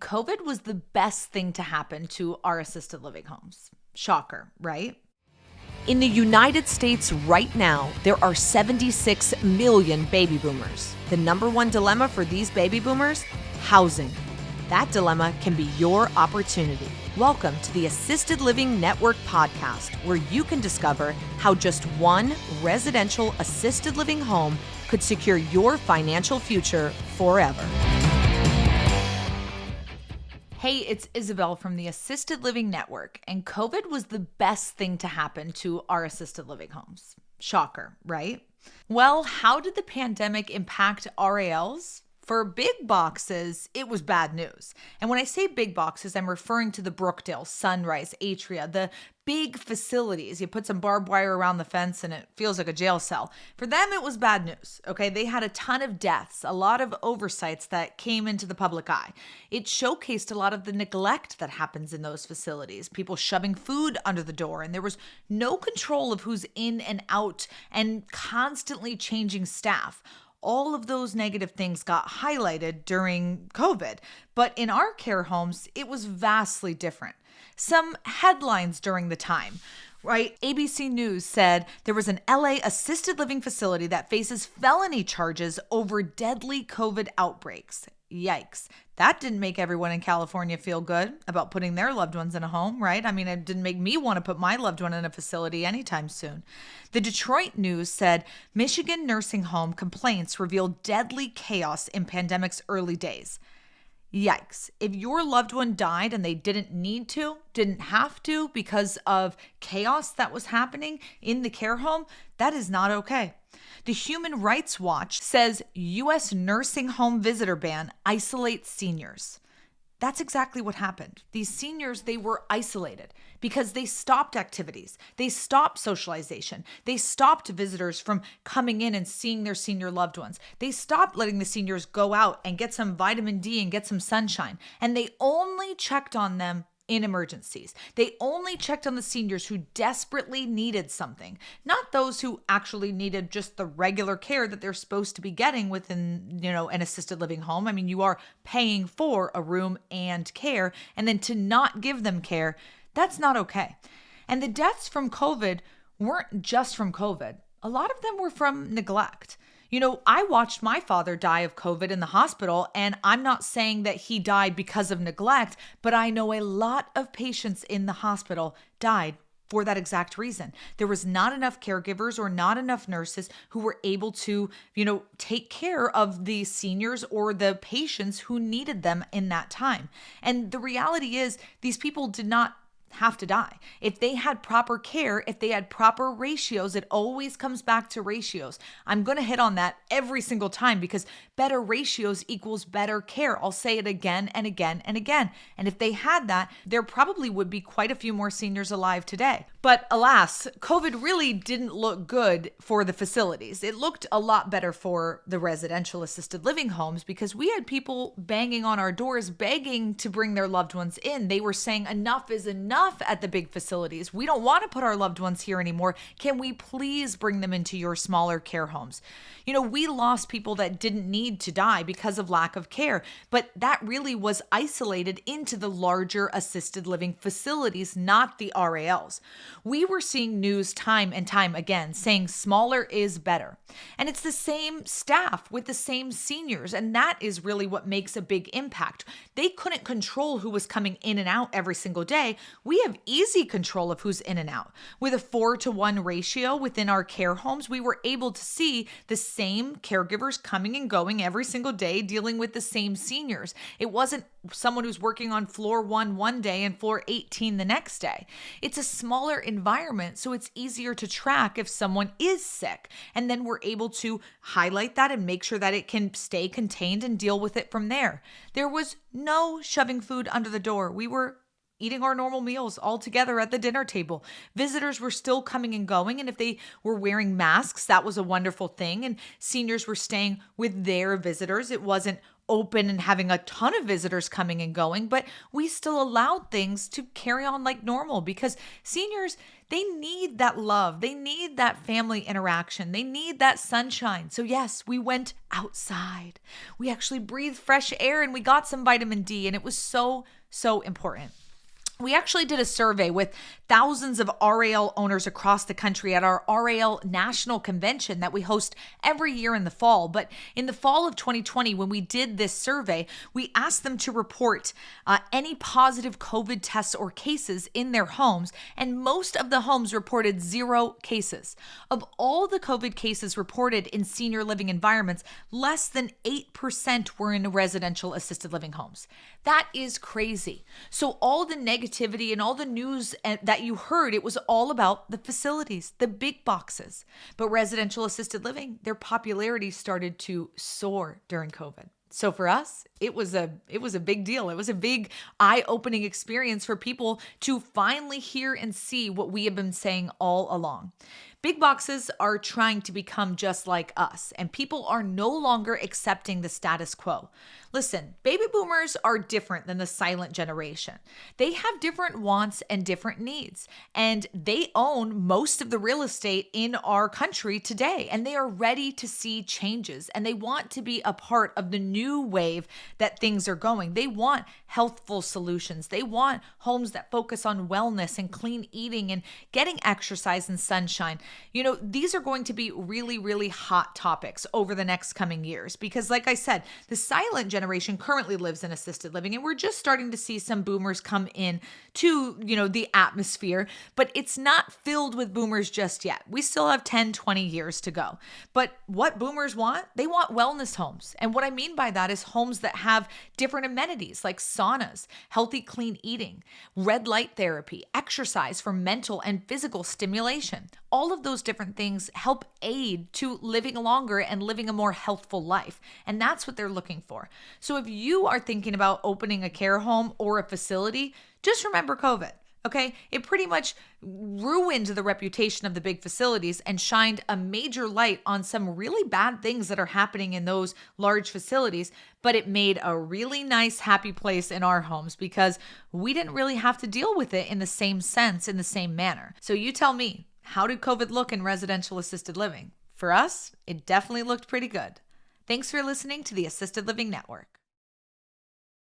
COVID was the best thing to happen to our assisted living homes. Shocker, right? In the United States right now, there are 76 million baby boomers. The number one dilemma for these baby boomers? Housing. That dilemma can be your opportunity. Welcome to the Assisted Living Network podcast, where you can discover how just one residential assisted living home could secure your financial future forever. Hey, it's Isabel from the Assisted Living Network, and COVID was the best thing to happen to our assisted living homes. Shocker, right? Well, how did the pandemic impact RALs? For big boxes, it was bad news. And when I say big boxes, I'm referring to the Brookdale, Sunrise, Atria, the big facilities. You put some barbed wire around the fence and it feels like a jail cell. For them, it was bad news, okay? They had a ton of deaths, a lot of oversights that came into the public eye. It showcased a lot of the neglect that happens in those facilities, people shoving food under the door, and there was no control of who's in and out and constantly changing staff. All of those negative things got highlighted during COVID, but in our care homes, it was vastly different. Some headlines during the time, right? ABC News said there was an LA assisted living facility that faces felony charges over deadly COVID outbreaks. Yikes. That didn't make everyone in California feel good about putting their loved ones in a home, right? I mean, it didn't make me want to put my loved one in a facility anytime soon. The Detroit News said Michigan nursing home complaints revealed deadly chaos in pandemic's early days. Yikes. If your loved one died and they didn't need to, didn't have to because of chaos that was happening in the care home, that is not okay. The Human Rights Watch says U.S. nursing home visitor ban isolates seniors. That's exactly what happened. These seniors, they were isolated because they stopped activities. They stopped socialization. They stopped visitors from coming in and seeing their senior loved ones. They stopped letting the seniors go out and get some vitamin D and get some sunshine. And they only checked on them in emergencies. They only checked on the seniors who desperately needed something, not those who actually needed just the regular care that they're supposed to be getting within, an assisted living home. I mean, you are paying for a room and care, and then to not give them care, that's not okay. And the deaths from COVID weren't just from COVID. A lot of them were from neglect. I watched my father die of COVID in the hospital, and I'm not saying that he died because of neglect, but I know a lot of patients in the hospital died for that exact reason. There was not enough caregivers or not enough nurses who were able to, take care of the seniors or the patients who needed them in that time. And the reality is these people did not have to die. If they had proper care, if they had proper ratios, it always comes back to ratios. I'm going to hit on that every single time because better ratios equals better care. I'll say it again and again and again. And if they had that, there probably would be quite a few more seniors alive today. But alas, COVID really didn't look good for the facilities. It looked a lot better for the residential assisted living homes because we had people banging on our doors, begging to bring their loved ones in. They were saying enough is enough at the big facilities. We don't want to put our loved ones here anymore. Can we please bring them into your smaller care homes? We lost people that didn't need to die because of lack of care, but that really was isolated into the larger assisted living facilities, not the RALs. We were seeing news time and time again saying smaller is better. And it's the same staff with the same seniors, and that is really what makes a big impact. They couldn't control who was coming in and out every single day. We have easy control of who's in and out. With a 4-to-1 ratio within our care homes, we were able to see the same caregivers coming and going every single day, dealing with the same seniors. It wasn't someone who's working on floor 1 one day and floor 18 the next day. It's a smaller environment, so it's easier to track if someone is sick. And then we're able to highlight that and make sure that it can stay contained and deal with it from there. There was no shoving food under the door. We were eating our normal meals all together at the dinner table. Visitors were still coming and going, and if they were wearing masks, that was a wonderful thing. And seniors were staying with their visitors. It wasn't open and having a ton of visitors coming and going, but we still allowed things to carry on like normal because seniors, they need that love. They need that family interaction. They need that sunshine. So yes, we went outside. We actually breathed fresh air and we got some vitamin D, and it was so, so important. We actually did a survey with thousands of RAL owners across the country at our RAL National Convention that we host every year in the fall. But in the fall of 2020, when we did this survey, we asked them to report any positive COVID tests or cases in their homes, and most of the homes reported 0 cases. Of all the COVID cases reported in senior living environments, less than 8% were in residential assisted living homes. That is crazy. So all the negativity and all the news that you heard, it was all about the facilities, the big boxes. But residential assisted living, their popularity started to soar during COVID. So for us, it was a big deal. It was a big eye-opening experience for people to finally hear and see what we have been saying all along. Big boxes are trying to become just like us, and people are no longer accepting the status quo. Listen, baby boomers are different than the silent generation. They have different wants and different needs, and they own most of the real estate in our country today, and they are ready to see changes, and they want to be a part of the new wave that things are going. They want healthful solutions. They want homes that focus on wellness and clean eating and getting exercise and sunshine. You know, these are going to be really, really hot topics over the next coming years because, like I said, the silent generation currently lives in assisted living, and we're just starting to see some boomers come in to, the atmosphere, but it's not filled with boomers just yet. We still have 10, 20 years to go. But what boomers want? They want wellness homes. And what I mean by that is homes that have different amenities like saunas, healthy, clean eating, red light therapy, exercise for mental and physical stimulation. All of those different things help aid to living longer and living a more healthful life. And that's what they're looking for. So if you are thinking about opening a care home or a facility, just remember COVID. Okay, it pretty much ruined the reputation of the big facilities and shined a major light on some really bad things that are happening in those large facilities, but it made a really nice, happy place in our homes because we didn't really have to deal with it in the same sense, in the same manner. So you tell me, how did COVID look in residential assisted living? For us, it definitely looked pretty good. Thanks for listening to the Assisted Living Network.